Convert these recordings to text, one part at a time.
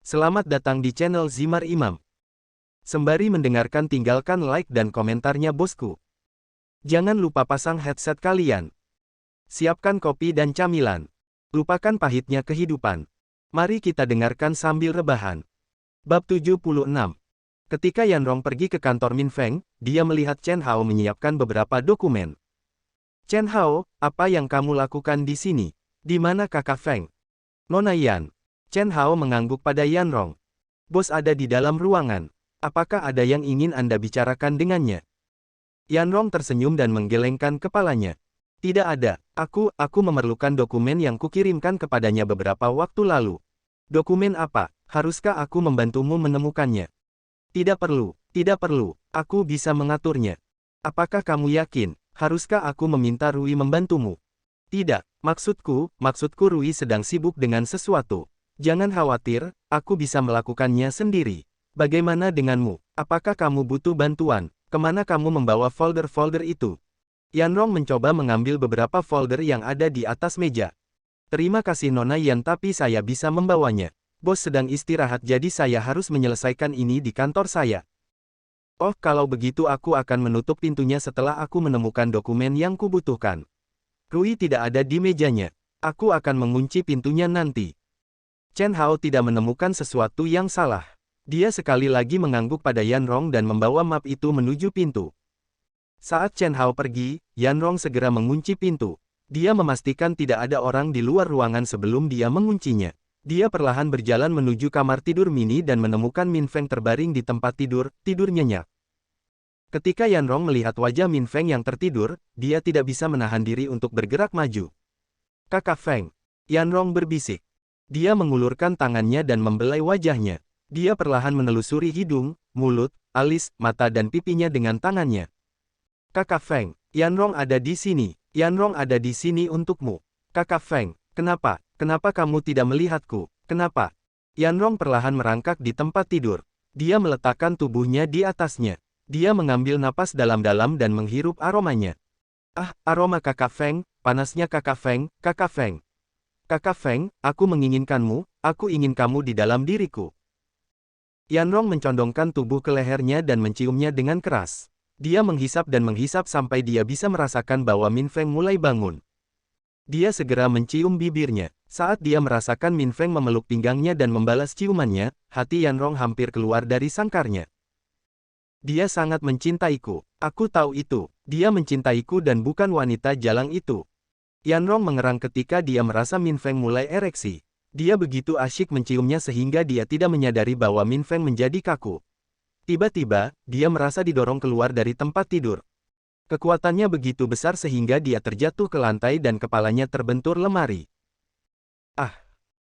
Selamat datang di channel Zimar Imam. Sembari mendengarkan tinggalkan like dan komentarnya bosku. Jangan lupa pasang headset kalian. Siapkan kopi dan camilan. Lupakan pahitnya kehidupan. Mari kita dengarkan sambil rebahan. Bab 76. Ketika Yanrong pergi ke kantor Min Feng, dia melihat Chen Hao menyiapkan beberapa dokumen. Chen Hao, apa yang kamu lakukan di sini? Di mana Kakak Feng? Nona Yan. Chen Hao mengangguk pada Yanrong. Bos ada di dalam ruangan. Apakah ada yang ingin Anda bicarakan dengannya? Yanrong tersenyum dan menggelengkan kepalanya. Tidak ada, aku memerlukan dokumen yang kukirimkan kepadanya beberapa waktu lalu. Dokumen apa? Haruskah aku membantumu menemukannya? Tidak perlu, aku bisa mengaturnya. Apakah kamu yakin? Haruskah aku meminta Rui membantumu? Tidak, maksudku Rui sedang sibuk dengan sesuatu. Jangan khawatir, aku bisa melakukannya sendiri. Bagaimana denganmu? Apakah kamu butuh bantuan? Kemana kamu membawa folder-folder itu? Yanrong mencoba mengambil beberapa folder yang ada di atas meja. Terima kasih Nona Yan, tapi saya bisa membawanya. Bos sedang istirahat, jadi saya harus menyelesaikan ini di kantor saya. Oh, kalau begitu aku akan menutup pintunya setelah aku menemukan dokumen yang kubutuhkan. Rui tidak ada di mejanya. Aku akan mengunci pintunya nanti. Chen Hao tidak menemukan sesuatu yang salah. Dia sekali lagi mengangguk pada Yanrong dan membawa map itu menuju pintu. Saat Chen Hao pergi, Yanrong segera mengunci pintu. Dia memastikan tidak ada orang di luar ruangan sebelum dia menguncinya. Dia perlahan berjalan menuju kamar tidur mini dan menemukan Min Feng terbaring di tempat tidur nyenyak. Ketika Yanrong melihat wajah Min Feng yang tertidur, dia tidak bisa menahan diri untuk bergerak maju. Kakak Feng, Yanrong berbisik. Dia mengulurkan tangannya dan membelai wajahnya. Dia perlahan menelusuri hidung, mulut, alis, mata dan pipinya dengan tangannya. Kakak Feng, Yanrong ada di sini. Yanrong ada di sini untukmu. Kakak Feng, kenapa? Kenapa kamu tidak melihatku? Kenapa? Yanrong perlahan merangkak di tempat tidur. Dia meletakkan tubuhnya di atasnya. Dia mengambil napas dalam-dalam dan menghirup aromanya. Ah, aroma Kakak Feng, panasnya Kakak Feng, Kakak Feng. Kakak Feng, aku menginginkanmu, aku ingin kamu di dalam diriku. Yanrong mencondongkan tubuh ke lehernya dan menciumnya dengan keras. Dia menghisap dan menghisap sampai dia bisa merasakan bahwa Min Feng mulai bangun. Dia segera mencium bibirnya. Saat dia merasakan Min Feng memeluk pinggangnya dan membalas ciumannya, hati Yanrong hampir keluar dari sangkarnya. Dia sangat mencintaiku. Aku tahu itu. Dia mencintaiku dan bukan wanita jalang itu. Yanrong mengerang ketika dia merasa Min Feng mulai ereksi. Dia begitu asyik menciumnya sehingga dia tidak menyadari bahwa Min Feng menjadi kaku. Tiba-tiba, dia merasa didorong keluar dari tempat tidur. Kekuatannya begitu besar sehingga dia terjatuh ke lantai dan kepalanya terbentur lemari. Ah!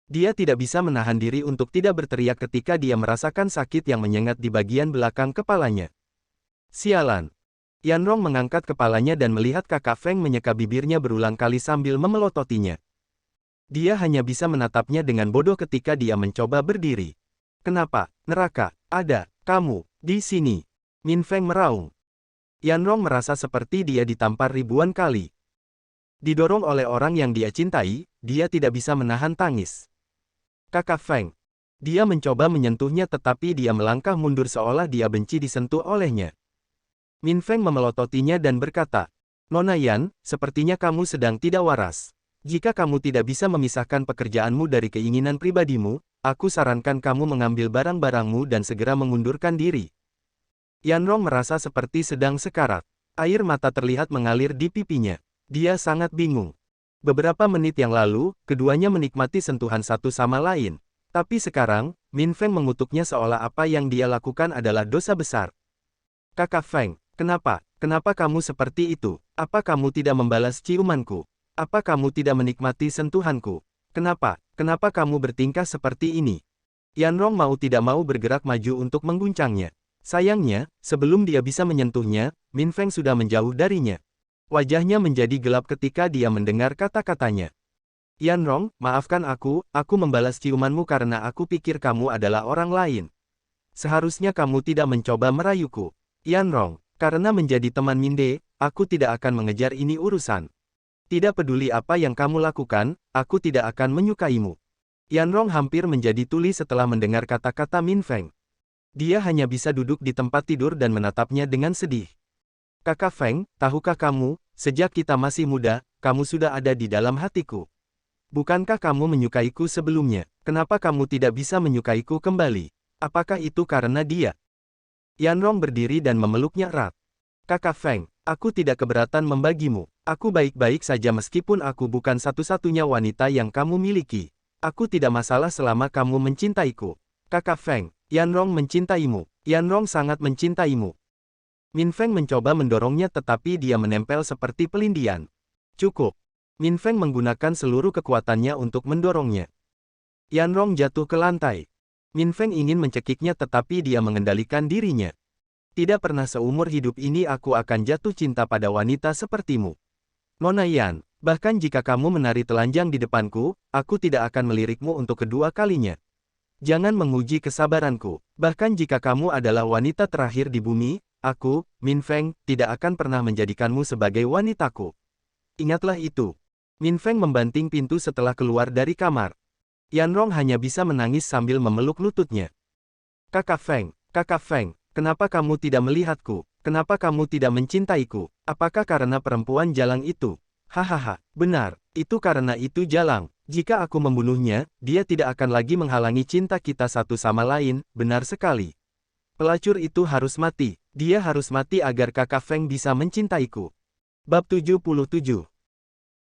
Dia tidak bisa menahan diri untuk tidak berteriak ketika dia merasakan sakit yang menyengat di bagian belakang kepalanya. Sialan! Yanrong mengangkat kepalanya dan melihat Kakak Feng menyeka bibirnya berulang kali sambil memelototinya. Dia hanya bisa menatapnya dengan bodoh ketika dia mencoba berdiri. Kenapa, neraka, ada, kamu, di sini? Min Feng meraung. Yanrong merasa seperti dia ditampar ribuan kali. Didorong oleh orang yang dia cintai, dia tidak bisa menahan tangis. Kakak Feng. Dia mencoba menyentuhnya tetapi dia melangkah mundur seolah dia benci disentuh olehnya. Min Feng memelototinya dan berkata, Nona Yan, sepertinya kamu sedang tidak waras. Jika kamu tidak bisa memisahkan pekerjaanmu dari keinginan pribadimu, aku sarankan kamu mengambil barang-barangmu dan segera mengundurkan diri. Yanrong merasa seperti sedang sekarat. Air mata terlihat mengalir di pipinya. Dia sangat bingung. Beberapa menit yang lalu, keduanya menikmati sentuhan satu sama lain. Tapi sekarang, Min Feng mengutuknya seolah apa yang dia lakukan adalah dosa besar. Kakak Feng, kenapa kamu seperti itu? Apa kamu tidak membalas ciumanku? Apa kamu tidak menikmati sentuhanku? Kenapa kamu bertingkah seperti ini? Yanrong mau tidak mau bergerak maju untuk mengguncangnya. Sayangnya, sebelum dia bisa menyentuhnya, Min Feng sudah menjauh darinya. Wajahnya menjadi gelap ketika dia mendengar kata-katanya. Yanrong, maafkan aku membalas ciumanmu karena aku pikir kamu adalah orang lain. Seharusnya kamu tidak mencoba merayuku. Yanrong, karena menjadi teman Minde, aku tidak akan mengejar ini urusan. Tidak peduli apa yang kamu lakukan, aku tidak akan menyukaimu. Yanrong hampir menjadi tuli setelah mendengar kata-kata Min Feng. Dia hanya bisa duduk di tempat tidur dan menatapnya dengan sedih. Kakak Feng, tahukah kamu, sejak kita masih muda, kamu sudah ada di dalam hatiku. Bukankah kamu menyukaiku sebelumnya? Kenapa kamu tidak bisa menyukaiku kembali? Apakah itu karena dia? Yanrong berdiri dan memeluknya erat. Kakak Feng, aku tidak keberatan membagimu. Aku baik-baik saja meskipun aku bukan satu-satunya wanita yang kamu miliki. Aku tidak masalah selama kamu mencintaiku. Kakak Feng, Yanrong mencintaimu. Yanrong sangat mencintaimu. Min Feng mencoba mendorongnya tetapi dia menempel seperti pelindian. Cukup. Min Feng menggunakan seluruh kekuatannya untuk mendorongnya. Yanrong jatuh ke lantai. Min Feng ingin mencekiknya tetapi dia mengendalikan dirinya. Tidak pernah seumur hidup ini aku akan jatuh cinta pada wanita sepertimu. Nona Yan, bahkan jika kamu menari telanjang di depanku, aku tidak akan melirikmu untuk kedua kalinya. Jangan menguji kesabaranku. Bahkan jika kamu adalah wanita terakhir di bumi, aku, Min Feng, tidak akan pernah menjadikanmu sebagai wanitaku. Ingatlah itu. Min Feng membanting pintu setelah keluar dari kamar. Yanrong hanya bisa menangis sambil memeluk lututnya. Kakak Feng, kenapa kamu tidak melihatku? Kenapa kamu tidak mencintaiku? Apakah karena perempuan jalang itu? Hahaha, benar, itu karena itu jalang. Jika aku membunuhnya, dia tidak akan lagi menghalangi cinta kita satu sama lain, benar sekali. Pelacur itu harus mati, dia harus mati agar kakak Feng bisa mencintaiku. Bab 77.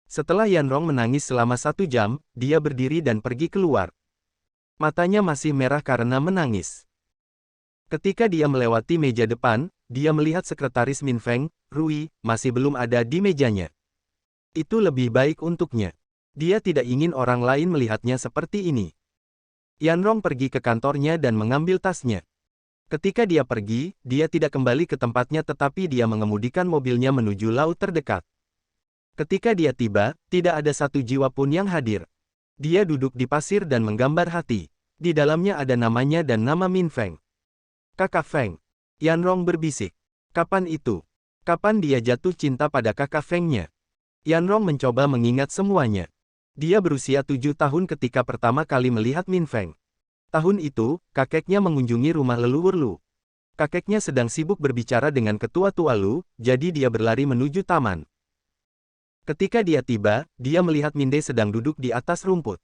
Setelah Yanrong menangis selama 1 jam, dia berdiri dan pergi keluar. Matanya masih merah karena menangis. Ketika dia melewati meja depan, dia melihat sekretaris Min Feng, Rui, masih belum ada di mejanya. Itu lebih baik untuknya. Dia tidak ingin orang lain melihatnya seperti ini. Yanrong pergi ke kantornya dan mengambil tasnya. Ketika dia pergi, dia tidak kembali ke tempatnya tetapi dia mengemudikan mobilnya menuju laut terdekat. Ketika dia tiba, tidak ada satu jiwa pun yang hadir. Dia duduk di pasir dan menggambar hati. Di dalamnya ada namanya dan nama Min Feng. Kakak Feng. Yanrong berbisik. Kapan itu? Kapan dia jatuh cinta pada kakak Fengnya? Yanrong mencoba mengingat semuanya. Dia berusia 7 tahun ketika pertama kali melihat Min Feng. Tahun itu, kakeknya mengunjungi rumah leluhur Lu. Kakeknya sedang sibuk berbicara dengan ketua tua Lu, jadi dia berlari menuju taman. Ketika dia tiba, dia melihat Minde sedang duduk di atas rumput.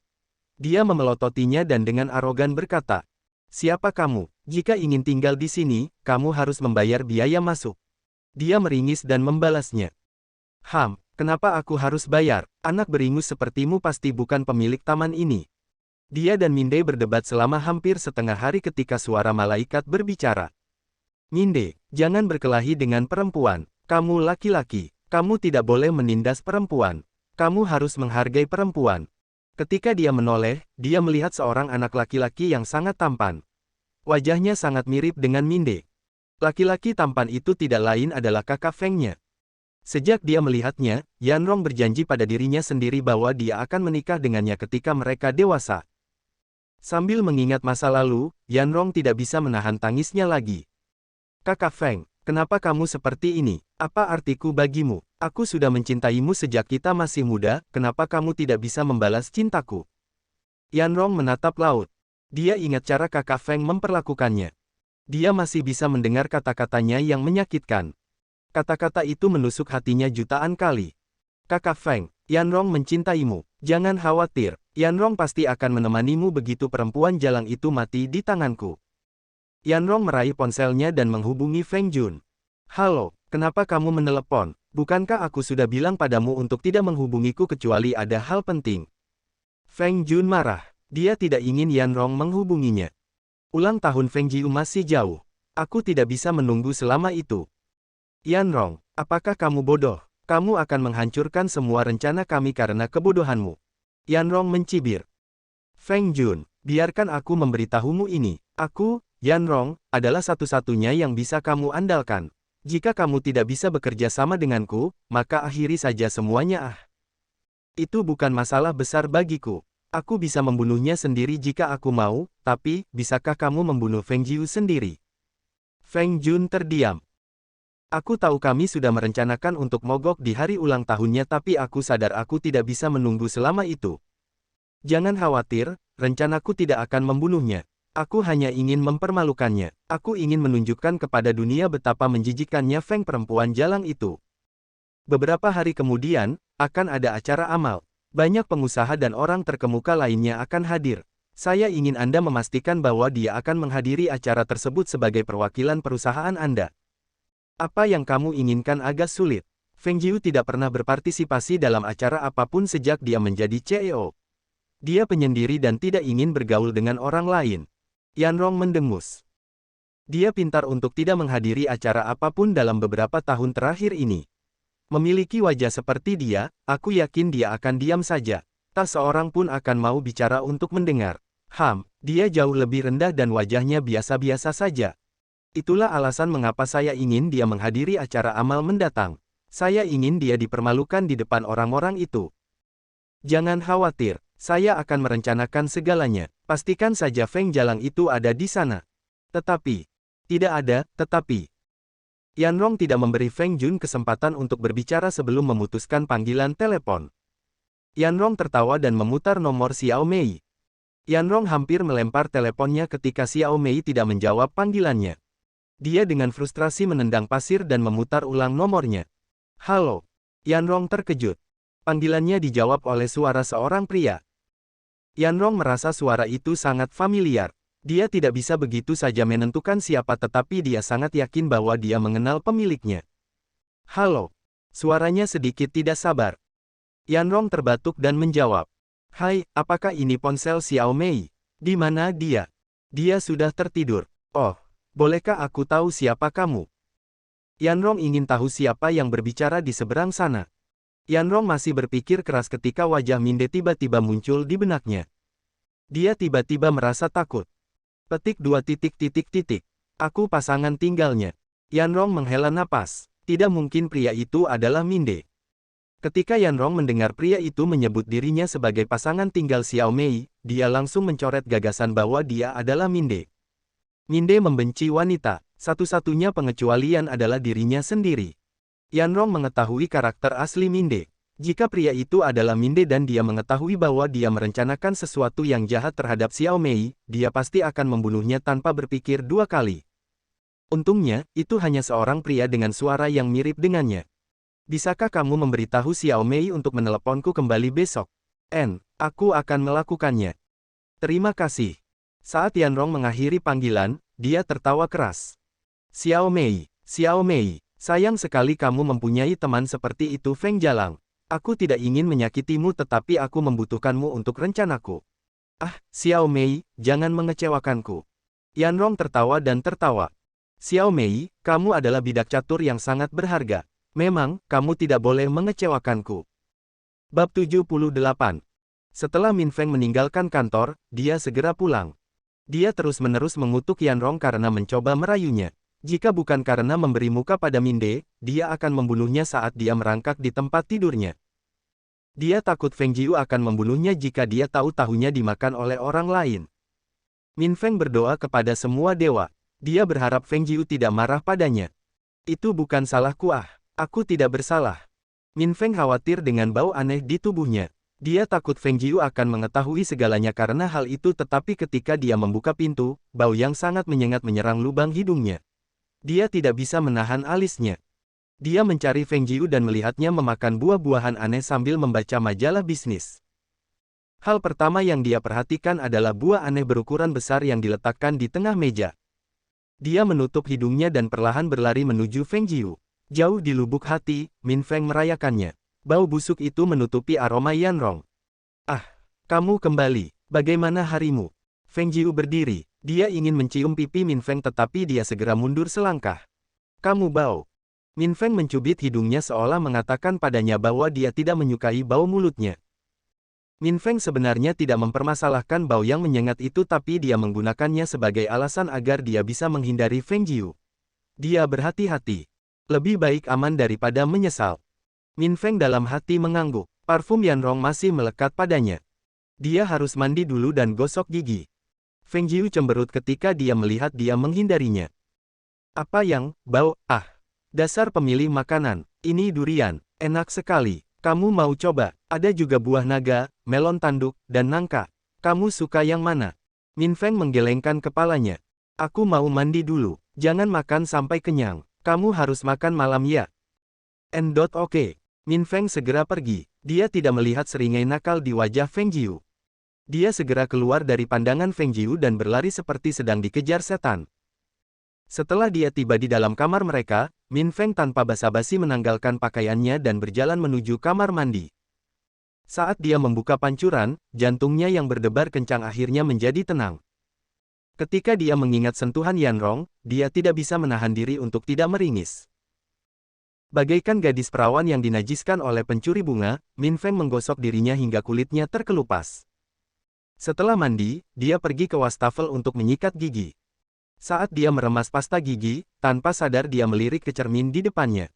Dia memelototinya dan dengan arogan berkata, "Siapa kamu? Jika ingin tinggal di sini, kamu harus membayar biaya masuk." Dia meringis dan membalasnya. Kenapa aku harus bayar? Anak beringus sepertimu pasti bukan pemilik taman ini." Dia dan Minde berdebat selama hampir setengah hari ketika suara malaikat berbicara. "Minde, jangan berkelahi dengan perempuan. Kamu laki-laki. Kamu tidak boleh menindas perempuan. Kamu harus menghargai perempuan." Ketika dia menoleh, dia melihat seorang anak laki-laki yang sangat tampan. Wajahnya sangat mirip dengan Minde. Laki-laki tampan itu tidak lain adalah kakak Fengnya. Sejak dia melihatnya, Yanrong berjanji pada dirinya sendiri bahwa dia akan menikah dengannya ketika mereka dewasa. Sambil mengingat masa lalu, Yanrong tidak bisa menahan tangisnya lagi. "Kakak Feng, kenapa kamu seperti ini? Apa artiku bagimu? Aku sudah mencintaimu sejak kita masih muda, kenapa kamu tidak bisa membalas cintaku?" Yanrong menatap laut. Dia ingat cara kakak Feng memperlakukannya. Dia masih bisa mendengar kata-katanya yang menyakitkan. Kata-kata itu menusuk hatinya jutaan kali. "Kakak Feng, Yanrong mencintaimu. Jangan khawatir, Yanrong pasti akan menemanimu begitu perempuan jalang itu mati di tanganku." Yanrong meraih ponselnya dan menghubungi Feng Jun. "Halo, kenapa kamu menelepon? Bukankah aku sudah bilang padamu untuk tidak menghubungiku kecuali ada hal penting?" Feng Jun marah. Dia tidak ingin Yanrong menghubunginya. Ulang tahun Feng Jiu masih jauh. Aku tidak bisa menunggu selama itu. "Yanrong, apakah kamu bodoh? Kamu akan menghancurkan semua rencana kami karena kebodohanmu." Yanrong mencibir. "Feng Jun, biarkan aku memberitahumu ini. Aku, Yanrong, adalah satu-satunya yang bisa kamu andalkan. Jika kamu tidak bisa bekerja sama denganku, maka akhiri saja semuanya. Itu bukan masalah besar bagiku. Aku bisa membunuhnya sendiri jika aku mau, tapi, bisakah kamu membunuh Feng Jiu sendiri?" Feng Jun terdiam. "Aku tahu kami sudah merencanakan untuk mogok di hari ulang tahunnya tapi aku sadar aku tidak bisa menunggu selama itu. Jangan khawatir, rencanaku tidak akan membunuhnya. Aku hanya ingin mempermalukannya. Aku ingin menunjukkan kepada dunia betapa menjijikannya Feng perempuan jalang itu. Beberapa hari kemudian, akan ada acara amal. Banyak pengusaha dan orang terkemuka lainnya akan hadir. Saya ingin Anda memastikan bahwa dia akan menghadiri acara tersebut sebagai perwakilan perusahaan Anda. Apa yang kamu inginkan agak sulit. Feng Jiu tidak pernah berpartisipasi dalam acara apapun sejak dia menjadi CEO. Dia penyendiri dan tidak ingin bergaul dengan orang lain. Yanrong mendengus. Dia pintar untuk tidak menghadiri acara apapun dalam beberapa tahun terakhir ini. Memiliki wajah seperti dia, aku yakin dia akan diam saja. Tak seorang pun akan mau bicara untuk mendengar. Dia jauh lebih rendah dan wajahnya biasa-biasa saja. Itulah alasan mengapa saya ingin dia menghadiri acara amal mendatang. Saya ingin dia dipermalukan di depan orang-orang itu. Jangan khawatir, saya akan merencanakan segalanya. Pastikan saja Feng Jalang itu ada di sana. Tetapi, tidak ada, tetapi. Yanrong tidak memberi Feng Jun kesempatan untuk berbicara sebelum memutuskan panggilan telepon. Yanrong tertawa dan memutar nomor Xiao Mei. Yanrong hampir melempar teleponnya ketika Xiao Mei tidak menjawab panggilannya. Dia dengan frustrasi menendang pasir dan memutar ulang nomornya. Halo. Yanrong terkejut. Panggilannya dijawab oleh suara seorang pria. Yanrong merasa suara itu sangat familiar. Dia tidak bisa begitu saja menentukan siapa tetapi dia sangat yakin bahwa dia mengenal pemiliknya. Halo. Suaranya sedikit tidak sabar. Yanrong terbatuk dan menjawab. Hai, apakah ini ponsel Xiao Mei? Di mana dia? Dia sudah tertidur. Oh, bolehkah aku tahu siapa kamu? Yanrong ingin tahu siapa yang berbicara di seberang sana. Yanrong masih berpikir keras ketika wajah Minde tiba-tiba muncul di benaknya. Dia tiba-tiba merasa takut. Petik 2 titik. Aku pasangan tinggalnya. Yanrong menghela napas. Tidak mungkin pria itu adalah Minde. Ketika Yanrong mendengar pria itu menyebut dirinya sebagai pasangan tinggal Xiao Mei, dia langsung mencoret gagasan bahwa dia adalah Minde. Minde membenci wanita. Satu-satunya pengecualian adalah dirinya sendiri. Yanrong mengetahui karakter asli Minde. Jika pria itu adalah Minde dan dia mengetahui bahwa dia merencanakan sesuatu yang jahat terhadap Xiao Mei, dia pasti akan membunuhnya tanpa berpikir 2 kali. Untungnya, itu hanya seorang pria dengan suara yang mirip dengannya. Bisakah kamu memberitahu Xiao Mei untuk meneleponku kembali besok? Aku akan melakukannya. Terima kasih. Saat Yanrong mengakhiri panggilan, dia tertawa keras. Xiao Mei, sayang sekali kamu mempunyai teman seperti itu Feng Jalang. Aku tidak ingin menyakitimu tetapi aku membutuhkanmu untuk rencanaku. Xiao Mei, jangan mengecewakanku. Yanrong tertawa dan tertawa. Xiao Mei, kamu adalah bidak catur yang sangat berharga. Memang, kamu tidak boleh mengecewakanku. Bab 78. Setelah Min Feng meninggalkan kantor, dia segera pulang. Dia terus-menerus mengutuk Yanrong karena mencoba merayunya. Jika bukan karena memberi muka pada Minde, dia akan membunuhnya saat dia merangkak di tempat tidurnya. Dia takut Feng Jiu akan membunuhnya jika dia tahu tahunya dimakan oleh orang lain. Min Feng berdoa kepada semua dewa. Dia berharap Feng Jiu tidak marah padanya. Itu bukan salahku aku tidak bersalah. Min Feng khawatir dengan bau aneh di tubuhnya. Dia takut Feng Jiu akan mengetahui segalanya karena hal itu tetapi ketika dia membuka pintu, bau yang sangat menyengat menyerang lubang hidungnya. Dia tidak bisa menahan alisnya. Dia mencari Feng Jiu dan melihatnya memakan buah-buahan aneh sambil membaca majalah bisnis. Hal pertama yang dia perhatikan adalah buah aneh berukuran besar yang diletakkan di tengah meja. Dia menutup hidungnya dan perlahan berlari menuju Feng Jiu. Jauh di lubuk hati, Min Feng merayakannya. Bau busuk itu menutupi aroma Yanrong. Kamu kembali. Bagaimana harimu? Feng Jiu berdiri. Dia ingin mencium pipi Min Feng tetapi dia segera mundur selangkah. Kamu bau. Min Feng mencubit hidungnya seolah mengatakan padanya bahwa dia tidak menyukai bau mulutnya. Min Feng sebenarnya tidak mempermasalahkan bau yang menyengat itu tapi dia menggunakannya sebagai alasan agar dia bisa menghindari Feng Jiu. Dia berhati-hati. Lebih baik aman daripada menyesal. Min Feng dalam hati mengangguk. Parfum Yanrong masih melekat padanya. Dia harus mandi dulu dan gosok gigi. Feng Jiu cemberut ketika dia melihat dia menghindarinya. Apa yang, bau, dasar pemilih makanan, ini durian, enak sekali, kamu mau coba, ada juga buah naga, melon tanduk, dan nangka. Kamu suka yang mana? Min Feng menggelengkan kepalanya. Aku mau mandi dulu. Jangan makan sampai kenyang. Kamu harus makan malam ya. Oke. Min Feng segera pergi. Dia tidak melihat seringai nakal di wajah Feng Jiu. Dia segera keluar dari pandangan Feng Jiu dan berlari seperti sedang dikejar setan. Setelah dia tiba di dalam kamar mereka, Min Feng tanpa basa-basi menanggalkan pakaiannya dan berjalan menuju kamar mandi. Saat dia membuka pancuran, jantungnya yang berdebar kencang akhirnya menjadi tenang. Ketika dia mengingat sentuhan Yanrong, dia tidak bisa menahan diri untuk tidak meringis. Bagaikan gadis perawan yang dinajiskan oleh pencuri bunga, Min Feng menggosok dirinya hingga kulitnya terkelupas. Setelah mandi, dia pergi ke wastafel untuk menyikat gigi. Saat dia meremas pasta gigi, tanpa sadar dia melirik ke cermin di depannya.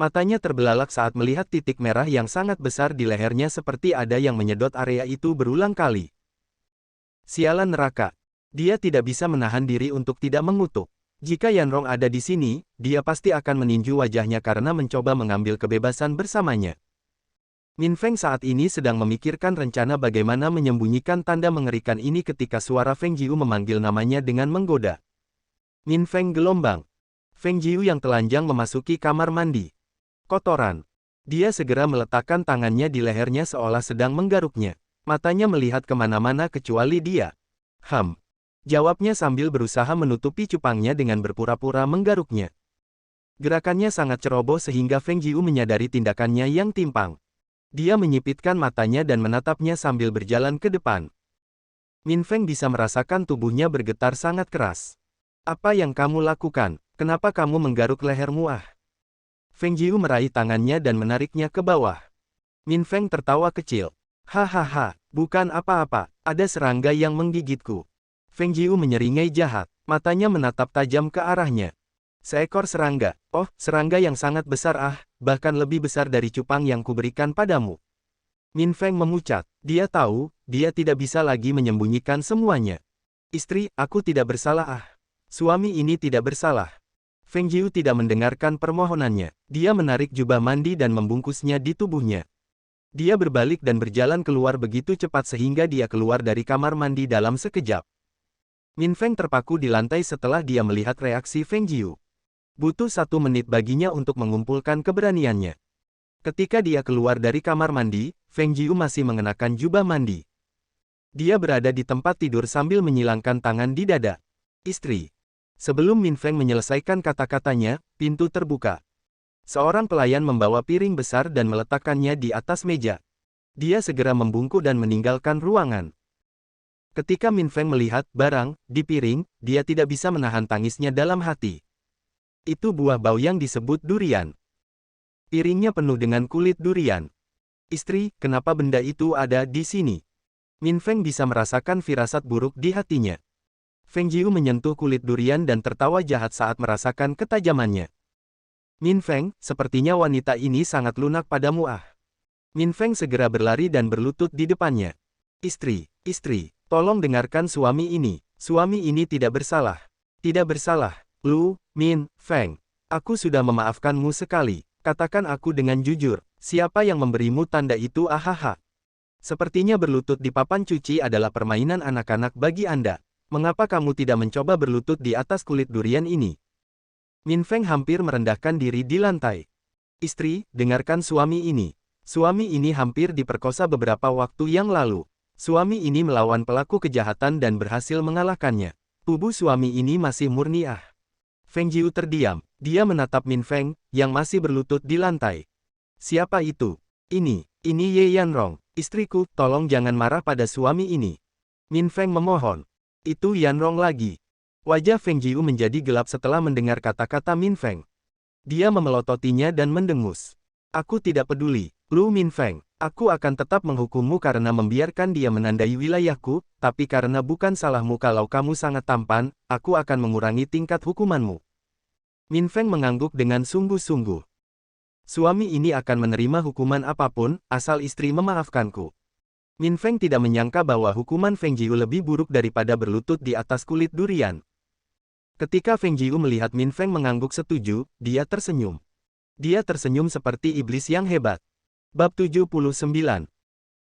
Matanya terbelalak saat melihat titik merah yang sangat besar di lehernya seperti ada yang menyedot area itu berulang kali. Sialan neraka. Dia tidak bisa menahan diri untuk tidak mengutuk. Jika Yanrong ada di sini, dia pasti akan meninju wajahnya karena mencoba mengambil kebebasan bersamanya. Min Feng saat ini sedang memikirkan rencana bagaimana menyembunyikan tanda mengerikan ini ketika suara Feng Jiu memanggil namanya dengan menggoda. Min Feng gelombang. Feng Jiu yang telanjang memasuki kamar mandi. Kotoran. Dia segera meletakkan tangannya di lehernya seolah sedang menggaruknya. Matanya melihat kemana-mana kecuali dia. Jawabnya sambil berusaha menutupi cupangnya dengan berpura-pura menggaruknya. Gerakannya sangat ceroboh sehingga Feng Jiu menyadari tindakannya yang timpang. Dia menyipitkan matanya dan menatapnya sambil berjalan ke depan. Min Feng bisa merasakan tubuhnya bergetar sangat keras. Apa yang kamu lakukan? Kenapa kamu menggaruk lehermu? Feng Jiu meraih tangannya dan menariknya ke bawah. Min Feng tertawa kecil. Hahaha, bukan apa-apa, ada serangga yang menggigitku. Feng Jiu menyeringai jahat, matanya menatap tajam ke arahnya. Seekor serangga, oh, serangga yang sangat besar bahkan lebih besar dari cupang yang kuberikan padamu. Min Feng memucat, dia tahu, dia tidak bisa lagi menyembunyikan semuanya. Istri, aku tidak bersalah Suami ini tidak bersalah. Feng Jiu tidak mendengarkan permohonannya, dia menarik jubah mandi dan membungkusnya di tubuhnya. Dia berbalik dan berjalan keluar begitu cepat sehingga dia keluar dari kamar mandi dalam sekejap. Min Feng terpaku di lantai setelah dia melihat reaksi Feng Jiu. Butuh 1 menit baginya untuk mengumpulkan keberaniannya. Ketika dia keluar dari kamar mandi, Feng Jiu masih mengenakan jubah mandi. Dia berada di tempat tidur sambil menyilangkan tangan di dada. Istri. Sebelum Min Feng menyelesaikan kata-katanya, pintu terbuka. Seorang pelayan membawa piring besar dan meletakkannya di atas meja. Dia segera membungkuk dan meninggalkan ruangan. Ketika Min Feng melihat barang di piring, dia tidak bisa menahan tangisnya dalam hati. Itu buah bau yang disebut durian. Piringnya penuh dengan kulit durian. Istri, kenapa benda itu ada di sini? Min Feng bisa merasakan firasat buruk di hatinya. Feng Jiu menyentuh kulit durian dan tertawa jahat saat merasakan ketajamannya. Min Feng, sepertinya wanita ini sangat lunak padamu Min Feng segera berlari dan berlutut di depannya. Istri, tolong dengarkan suami ini. Suami ini tidak bersalah. Tidak bersalah. Lu, Min Feng. Aku sudah memaafkanmu sekali. Katakan aku dengan jujur. Siapa yang memberimu tanda itu? Sepertinya berlutut di papan cuci adalah permainan anak-anak bagi Anda. Mengapa kamu tidak mencoba berlutut di atas kulit durian ini? Min Feng hampir merendahkan diri di lantai. Istri, dengarkan suami ini. Suami ini hampir diperkosa beberapa waktu yang lalu. Suami ini melawan pelaku kejahatan dan berhasil mengalahkannya. Tubuh suami ini masih murni Feng Jiu terdiam. Dia menatap Min Feng, yang masih berlutut di lantai. Siapa itu? Ini Ye Yanrong. Istriku, tolong jangan marah pada suami ini. Min Feng memohon. Itu Yanrong lagi. Wajah Feng Jiu menjadi gelap setelah mendengar kata-kata Min Feng. Dia memelototinya dan mendengus. Aku tidak peduli, Lu Min Feng. Aku akan tetap menghukummu karena membiarkan dia menandai wilayahku, tapi karena bukan salahmu kalau kamu sangat tampan, aku akan mengurangi tingkat hukumanmu. Min Feng mengangguk dengan sungguh-sungguh. Suami ini akan menerima hukuman apapun, asal istri memaafkanku. Min Feng tidak menyangka bahwa hukuman Feng Jiu lebih buruk daripada berlutut di atas kulit durian. Ketika Feng Jiu melihat Min Feng mengangguk setuju, dia tersenyum. Dia tersenyum seperti iblis yang hebat. Bab 79.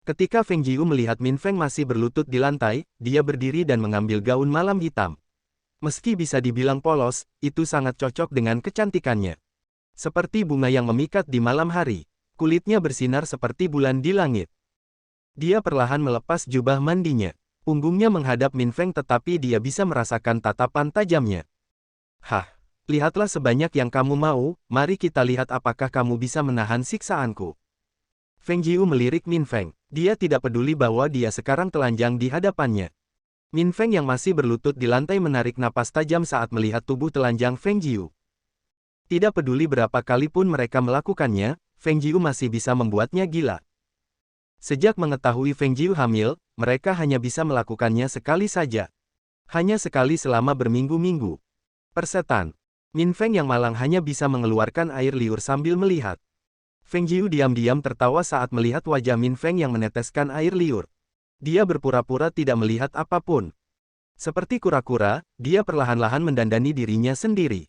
Ketika Feng Jiu melihat Min Feng masih berlutut di lantai, dia berdiri dan mengambil gaun malam hitam. Meski bisa dibilang polos, itu sangat cocok dengan kecantikannya. Seperti bunga yang memikat di malam hari, kulitnya bersinar seperti bulan di langit. Dia perlahan melepas jubah mandinya. Punggungnya menghadap Min Feng tetapi dia bisa merasakan tatapan tajamnya. Hah, lihatlah sebanyak yang kamu mau, mari kita lihat apakah kamu bisa menahan siksaanku. Feng Jiu melirik Min Feng. Dia tidak peduli bahwa dia sekarang telanjang di hadapannya. Min Feng yang masih berlutut di lantai menarik napas tajam saat melihat tubuh telanjang Feng Jiu. Tidak peduli berapa kali pun mereka melakukannya, Feng Jiu masih bisa membuatnya gila. Sejak mengetahui Feng Jiu hamil, mereka hanya bisa melakukannya sekali saja. Hanya sekali selama berminggu-minggu. Persetan. Min Feng yang malang hanya bisa mengeluarkan air liur sambil melihat. Feng Jiu diam-diam tertawa saat melihat wajah Min Feng yang meneteskan air liur. Dia berpura-pura tidak melihat apapun. Seperti kura-kura, dia perlahan-lahan mendandani dirinya sendiri.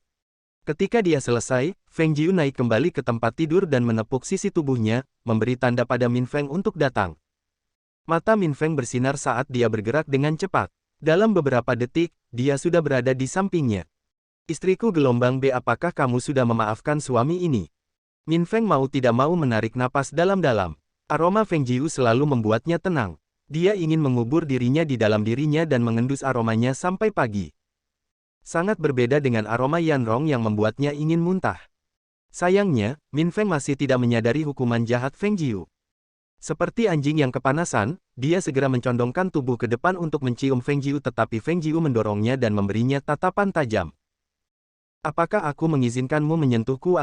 Ketika dia selesai, Feng Jiu naik kembali ke tempat tidur dan menepuk sisi tubuhnya, memberi tanda pada Min Feng untuk datang. Mata Min Feng bersinar saat dia bergerak dengan cepat. Dalam beberapa detik, dia sudah berada di sampingnya. Istriku gelombang B, apakah kamu sudah memaafkan suami ini? Min Feng mau tidak mau menarik napas dalam-dalam. Aroma Feng Jiu selalu membuatnya tenang. Dia ingin mengubur dirinya di dalam dirinya dan mengendus aromanya sampai pagi. Sangat berbeda dengan aroma Yanrong yang membuatnya ingin muntah. Sayangnya, Min Feng masih tidak menyadari hukuman jahat Feng Jiu. Seperti anjing yang kepanasan, dia segera mencondongkan tubuh ke depan untuk mencium Feng Jiu tetapi Feng Jiu mendorongnya dan memberinya tatapan tajam. Apakah aku mengizinkanmu menyentuhku?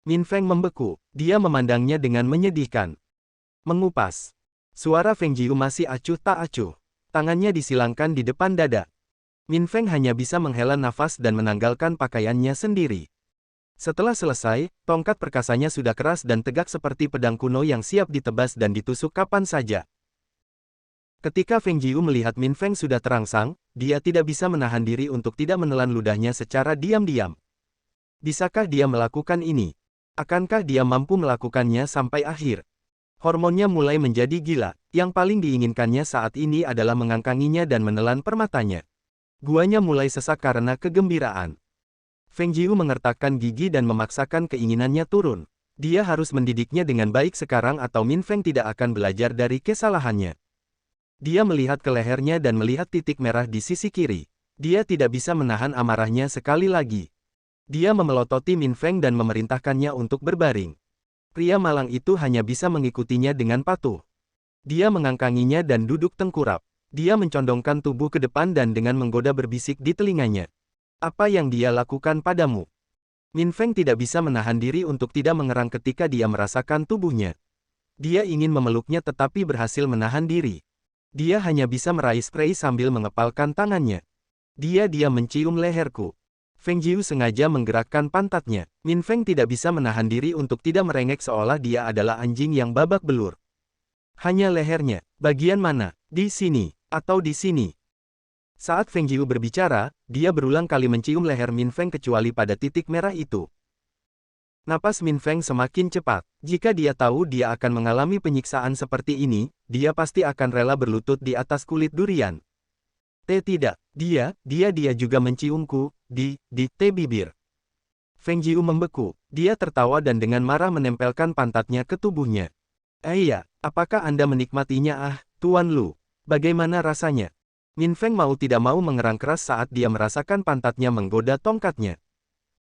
Min Feng membeku. Dia memandangnya dengan menyedihkan. Mengupas. Suara Feng Jiu masih acuh tak acuh. Tangannya disilangkan di depan dada. Min Feng hanya bisa menghela nafas dan menanggalkan pakaiannya sendiri. Setelah selesai, tongkat perkasanya sudah keras dan tegak seperti pedang kuno yang siap ditebas dan ditusuk kapan saja. Ketika Feng Jiu melihat Min Feng sudah terangsang, dia tidak bisa menahan diri untuk tidak menelan ludahnya secara diam-diam. Bisakah dia melakukan ini? Akankah dia mampu melakukannya sampai akhir? Hormonnya mulai menjadi gila. Yang paling diinginkannya saat ini adalah mengangkanginya dan menelan permatanya. Guanya mulai sesak karena kegembiraan. Feng Jiu mengertakkan gigi dan memaksakan keinginannya turun. Dia harus mendidiknya dengan baik sekarang atau Min Feng tidak akan belajar dari kesalahannya. Dia melihat ke lehernya dan melihat titik merah di sisi kiri. Dia tidak bisa menahan amarahnya sekali lagi. Dia memelototi Min Feng dan memerintahkannya untuk berbaring. Pria malang itu hanya bisa mengikutinya dengan patuh. Dia mengangkanginya dan duduk tengkurap. Dia mencondongkan tubuh ke depan dan dengan menggoda berbisik di telinganya. Apa yang dia lakukan padamu? Min Feng tidak bisa menahan diri untuk tidak mengerang ketika dia merasakan tubuhnya. Dia ingin memeluknya tetapi berhasil menahan diri. Dia hanya bisa meraih spray sambil mengepalkan tangannya. Dia mencium leherku. Feng Jiu sengaja menggerakkan pantatnya. Min Feng tidak bisa menahan diri untuk tidak merengek seolah dia adalah anjing yang babak belur. Hanya lehernya. Bagian mana? Di sini. Atau di sini. Saat Feng Jiu berbicara, dia berulang kali mencium leher Min Feng kecuali pada titik merah itu. Napas Min Feng semakin cepat. Jika dia tahu dia akan mengalami penyiksaan seperti ini, dia pasti akan rela berlutut di atas kulit durian. Tidak. Dia juga menciumku, di bibir. Feng Jiu membeku. Dia tertawa dan dengan marah menempelkan pantatnya ke tubuhnya. Iya, apakah Anda menikmatinya? Tuan Lu. Bagaimana rasanya? Min Feng mau tidak mau mengerang keras saat dia merasakan pantatnya menggoda tongkatnya.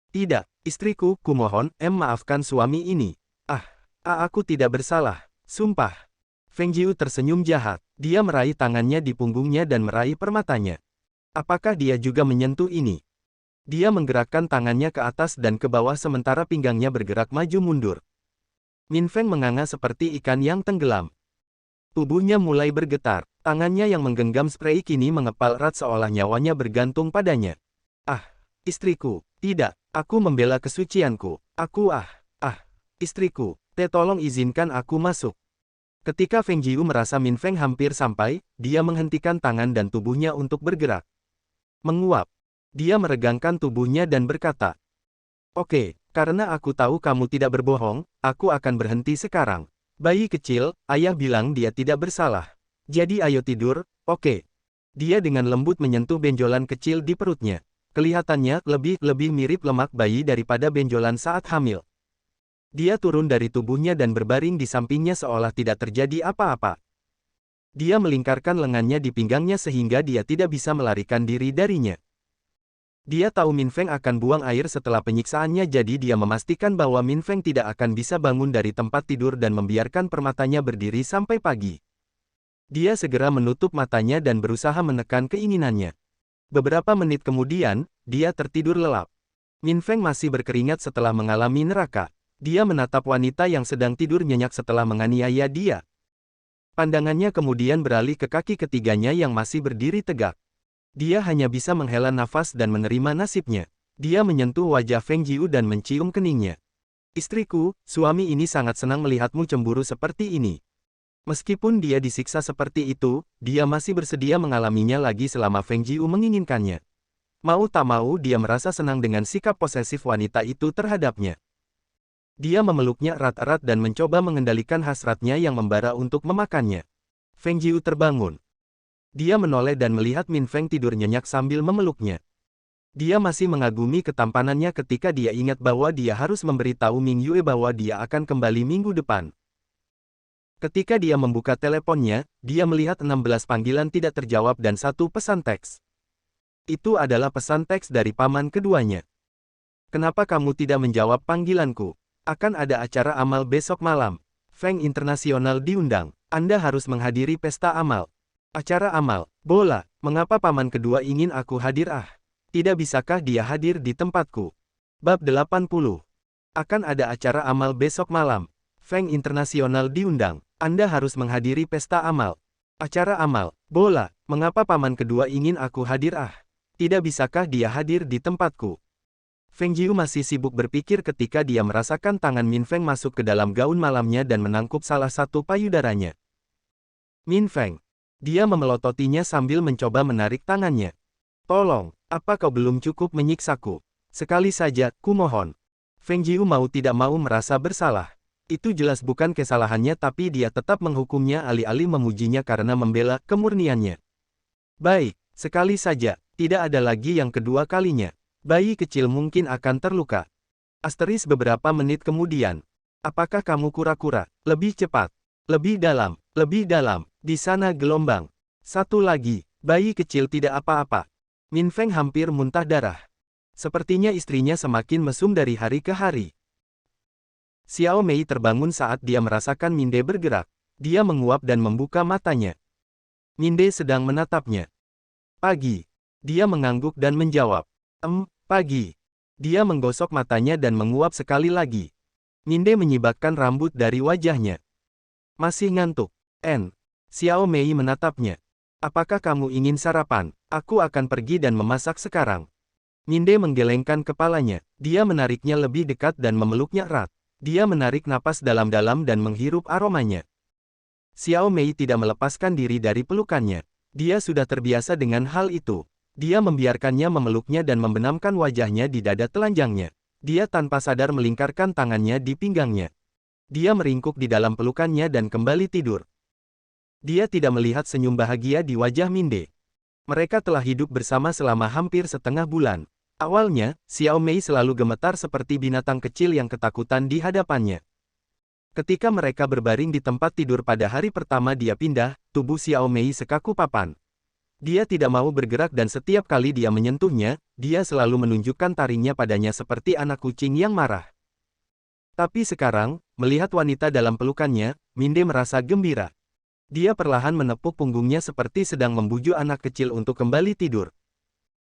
Tidak, istriku, kumohon, maafkan suami ini. Aku tidak bersalah. Sumpah. Feng Jiu tersenyum jahat. Dia meraih tangannya di punggungnya dan meraih permatanya. Apakah dia juga menyentuh ini? Dia menggerakkan tangannya ke atas dan ke bawah sementara pinggangnya bergerak maju mundur. Min Feng menganga seperti ikan yang tenggelam. Tubuhnya mulai bergetar. Tangannya yang menggenggam spray kini mengepal erat seolah nyawanya bergantung padanya. Istriku. Tidak, aku membela kesucianku. Istriku. Tolong izinkan aku masuk. Ketika Feng Jiu merasa Min Feng hampir sampai, dia menghentikan tangan dan tubuhnya untuk bergerak. Menguap. Dia meregangkan tubuhnya dan berkata, "Oke, karena aku tahu kamu tidak berbohong, aku akan berhenti sekarang." Bayi kecil, ayah bilang dia tidak bersalah. Jadi ayo tidur, oke. Dia dengan lembut menyentuh benjolan kecil di perutnya. Kelihatannya lebih mirip lemak bayi daripada benjolan saat hamil. Dia turun dari tubuhnya dan berbaring di sampingnya seolah tidak terjadi apa-apa. Dia melingkarkan lengannya di pinggangnya sehingga dia tidak bisa melarikan diri darinya. Dia tahu Min Feng akan buang air setelah penyiksaannya, jadi dia memastikan bahwa Min Feng tidak akan bisa bangun dari tempat tidur dan membiarkan permatanya berdiri sampai pagi. Dia segera menutup matanya dan berusaha menekan keinginannya. Beberapa menit kemudian, dia tertidur lelap. Min Feng masih berkeringat setelah mengalami neraka. Dia menatap wanita yang sedang tidur nyenyak setelah menganiaya dia. Pandangannya kemudian beralih ke kaki ketiganya yang masih berdiri tegak. Dia hanya bisa menghela nafas dan menerima nasibnya. Dia menyentuh wajah Feng Jiu dan mencium keningnya. Istriku, suami ini sangat senang melihatmu cemburu seperti ini. Meskipun dia disiksa seperti itu, dia masih bersedia mengalaminya lagi selama Feng Jiu menginginkannya. Mau tak mau dia merasa senang dengan sikap posesif wanita itu terhadapnya. Dia memeluknya erat-erat dan mencoba mengendalikan hasratnya yang membara untuk memakannya. Feng Jiu terbangun. Dia menoleh dan melihat Min Feng tidur nyenyak sambil memeluknya. Dia masih mengagumi ketampanannya ketika dia ingat bahwa dia harus memberitahu Ming Yue bahwa dia akan kembali minggu depan. Ketika dia membuka teleponnya, dia melihat 16 panggilan tidak terjawab dan satu pesan teks. Itu adalah pesan teks dari paman keduanya. Kenapa kamu tidak menjawab panggilanku? Akan ada acara amal besok malam. Feng Internasional diundang. Anda harus menghadiri pesta amal. Acara amal, bola, mengapa paman kedua ingin aku hadir? Tidak bisakah dia hadir di tempatku? Bab 80. Akan ada acara amal besok malam. Feng Internasional diundang. Anda harus menghadiri pesta amal. Acara amal, bola, mengapa paman kedua ingin aku hadir? Tidak bisakah dia hadir di tempatku? Feng Jiu masih sibuk berpikir ketika dia merasakan tangan Min Feng masuk ke dalam gaun malamnya dan menangkup salah satu payudaranya. Min Feng. Dia memelototinya sambil mencoba menarik tangannya. Tolong, apa kau belum cukup menyiksaku? Sekali saja, kumohon. Feng Jiu mau tidak mau merasa bersalah. Itu jelas bukan kesalahannya tapi dia tetap menghukumnya alih-alih memujinya karena membela kemurniannya. Baik, sekali saja, tidak ada lagi yang kedua kalinya. Bayi kecil mungkin akan terluka. Asteris beberapa menit kemudian. Apakah kamu kura-kura? Lebih cepat. Lebih dalam. Lebih dalam. Di sana gelombang. Satu lagi, bayi kecil tidak apa-apa. Min Feng hampir muntah darah. Sepertinya istrinya semakin mesum dari hari ke hari. Xiao Mei terbangun saat dia merasakan Minde bergerak. Dia menguap dan membuka matanya. Minde sedang menatapnya. Pagi. Dia mengangguk dan menjawab. Pagi. Dia menggosok matanya dan menguap sekali lagi. Minde menyibakkan rambut dari wajahnya. Masih ngantuk. Xiao Mei menatapnya. Apakah kamu ingin sarapan? Aku akan pergi dan memasak sekarang. Minde menggelengkan kepalanya. Dia menariknya lebih dekat dan memeluknya erat. Dia menarik napas dalam-dalam dan menghirup aromanya. Xiao Mei tidak melepaskan diri dari pelukannya. Dia sudah terbiasa dengan hal itu. Dia membiarkannya memeluknya dan membenamkan wajahnya di dada telanjangnya. Dia tanpa sadar melingkarkan tangannya di pinggangnya. Dia meringkuk di dalam pelukannya dan kembali tidur. Dia tidak melihat senyum bahagia di wajah Minde. Mereka telah hidup bersama selama hampir setengah bulan. Awalnya, Xiao Mei selalu gemetar seperti binatang kecil yang ketakutan di hadapannya. Ketika mereka berbaring di tempat tidur pada hari pertama dia pindah, tubuh Xiao Mei sekaku papan. Dia tidak mau bergerak dan setiap kali dia menyentuhnya, dia selalu menunjukkan taringnya padanya seperti anak kucing yang marah. Tapi sekarang, melihat wanita dalam pelukannya, Minde merasa gembira. Dia perlahan menepuk punggungnya seperti sedang membujuk anak kecil untuk kembali tidur.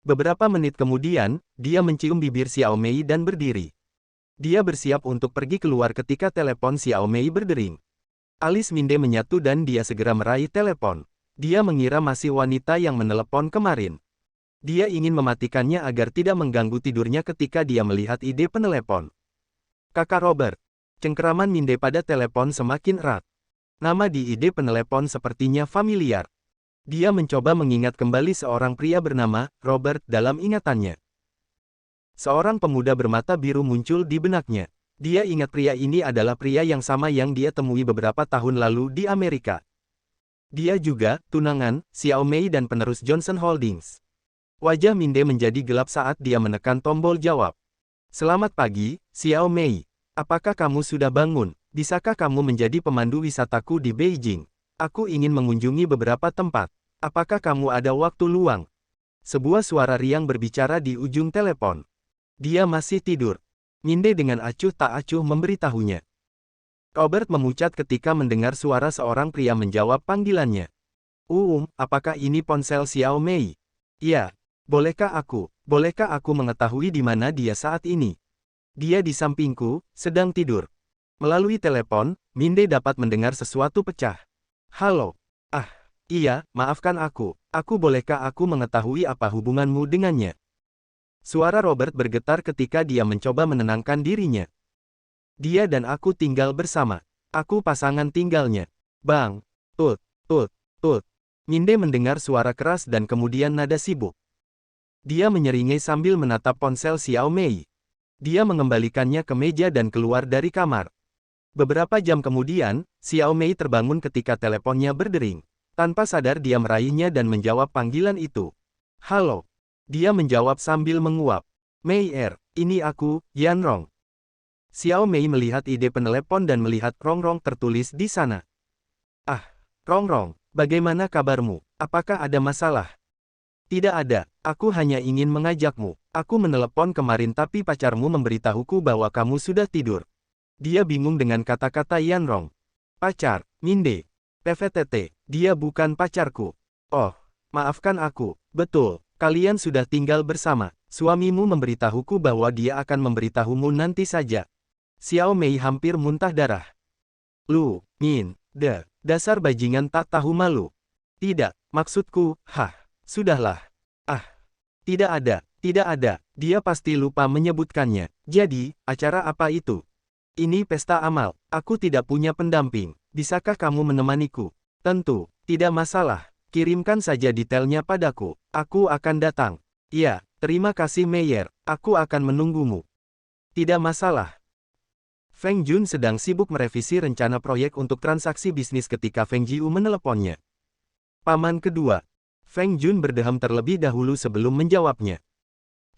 Beberapa menit kemudian, dia mencium bibir Xiao Mei dan berdiri. Dia bersiap untuk pergi keluar ketika telepon Xiao Mei berdering. Alis Minde menyatu dan dia segera meraih telepon. Dia mengira masih wanita yang menelepon kemarin. Dia ingin mematikannya agar tidak mengganggu tidurnya ketika dia melihat ide penelepon. Kakak Robert. Cengkeraman Minde pada telepon semakin erat. Nama di ide penelepon sepertinya familiar. Dia mencoba mengingat kembali seorang pria bernama Robert dalam ingatannya. Seorang pemuda bermata biru muncul di benaknya. Dia ingat pria ini adalah pria yang sama yang dia temui beberapa tahun lalu di Amerika. Dia juga, tunangan, Xiao Mei dan penerus Johnson Holdings. Wajah Minde menjadi gelap saat dia menekan tombol jawab. Selamat pagi, Xiao Mei. Apakah kamu sudah bangun? Bisakah kamu menjadi pemandu wisataku di Beijing? Aku ingin mengunjungi beberapa tempat. Apakah kamu ada waktu luang? Sebuah suara riang berbicara di ujung telepon. Dia masih tidur. Minde dengan acuh tak acuh memberitahunya. Robert memucat ketika mendengar suara seorang pria menjawab panggilannya. Apakah ini ponsel Xiao Mei? Ya. Bolehkah aku mengetahui di mana dia saat ini? Dia di sampingku, sedang tidur. Melalui telepon, Minde dapat mendengar sesuatu pecah. Halo. Iya, maafkan aku. Bolehkah aku mengetahui apa hubunganmu dengannya? Suara Robert bergetar ketika dia mencoba menenangkan dirinya. Dia dan aku tinggal bersama. Aku pasangan tinggalnya. Bang. Tut. Minde mendengar suara keras dan kemudian nada sibuk. Dia menyeringai sambil menatap ponsel Xiao Mei. Dia mengembalikannya ke meja dan keluar dari kamar. Beberapa jam kemudian, Xiao Mei terbangun ketika teleponnya berdering. Tanpa sadar dia meraihnya dan menjawab panggilan itu. Halo. Dia menjawab sambil menguap. Mei ini aku, Yan Rong. Xiao Mei melihat ide penelepon dan melihat Rong tertulis di sana. Rong, bagaimana kabarmu? Apakah ada masalah? Tidak ada, aku hanya ingin mengajakmu. Aku menelepon kemarin tapi pacarmu memberitahuku bahwa kamu sudah tidur. Dia bingung dengan kata-kata Yan Rong. Pacar, Minde. PVTT, dia bukan pacarku. Oh, maafkan aku. Betul, kalian sudah tinggal bersama. Suamimu memberitahuku bahwa dia akan memberitahumu nanti saja. Xiao Mei hampir muntah darah. Lu, Min, dasar bajingan tak tahu malu. Tidak, maksudku, sudahlah. Tidak ada, dia pasti lupa menyebutkannya. Jadi, acara apa itu? Ini pesta amal, aku tidak punya pendamping. Bisakah kamu menemaniku? Tentu, tidak masalah. Kirimkan saja detailnya padaku. Aku akan datang. Ya, terima kasih Meyer, aku akan menunggumu. Tidak masalah. Feng Jun sedang sibuk merevisi rencana proyek untuk transaksi bisnis ketika Feng Jiu meneleponnya. Paman kedua. Feng Jun berdeham terlebih dahulu sebelum menjawabnya.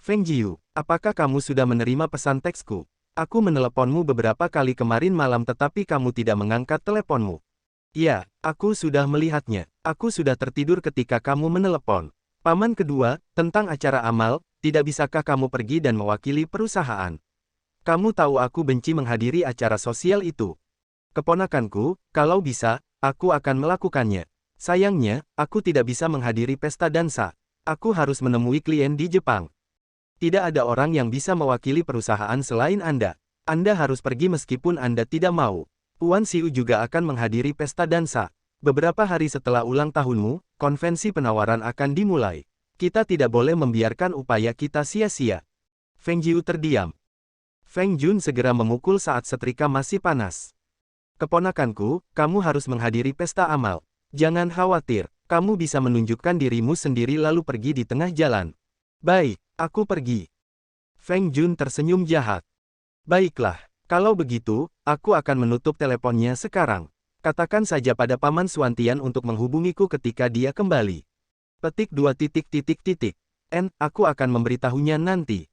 Feng Jiu, apakah kamu sudah menerima pesan teksku? Aku meneleponmu beberapa kali kemarin malam tetapi kamu tidak mengangkat teleponmu. Ya, aku sudah melihatnya. Aku sudah tertidur ketika kamu menelepon. Paman kedua, tentang acara amal, tidak bisakah kamu pergi dan mewakili perusahaan? Kamu tahu aku benci menghadiri acara sosial itu. Keponakanku, kalau bisa, aku akan melakukannya. Sayangnya, aku tidak bisa menghadiri pesta dansa. Aku harus menemui klien di Jepang. Tidak ada orang yang bisa mewakili perusahaan selain Anda. Anda harus pergi meskipun Anda tidak mau. Puan Xiu juga akan menghadiri pesta dansa. Beberapa hari setelah ulang tahunmu, konvensi penawaran akan dimulai. Kita tidak boleh membiarkan upaya kita sia-sia. Feng Jiu terdiam. Feng Jun segera memukul saat setrika masih panas. Keponakanku, kamu harus menghadiri pesta amal. Jangan khawatir, kamu bisa menunjukkan dirimu sendiri lalu pergi di tengah jalan. Baik, aku pergi. Feng Jun tersenyum jahat. Baiklah, kalau begitu, aku akan menutup teleponnya sekarang. Katakan saja pada Paman Suantian untuk menghubungiku ketika dia kembali. Petik 2. Aku akan memberitahunya nanti.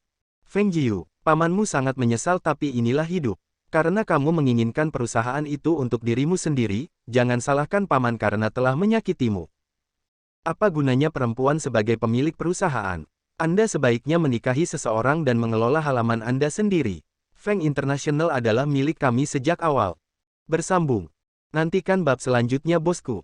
Feng Jiu, pamanmu sangat menyesal tapi inilah hidup. Karena kamu menginginkan perusahaan itu untuk dirimu sendiri, jangan salahkan paman karena telah menyakitimu. Apa gunanya perempuan sebagai pemilik perusahaan? Anda sebaiknya menikahi seseorang dan mengelola halaman Anda sendiri. Feng International adalah milik kami sejak awal. Bersambung. Nantikan bab selanjutnya bosku.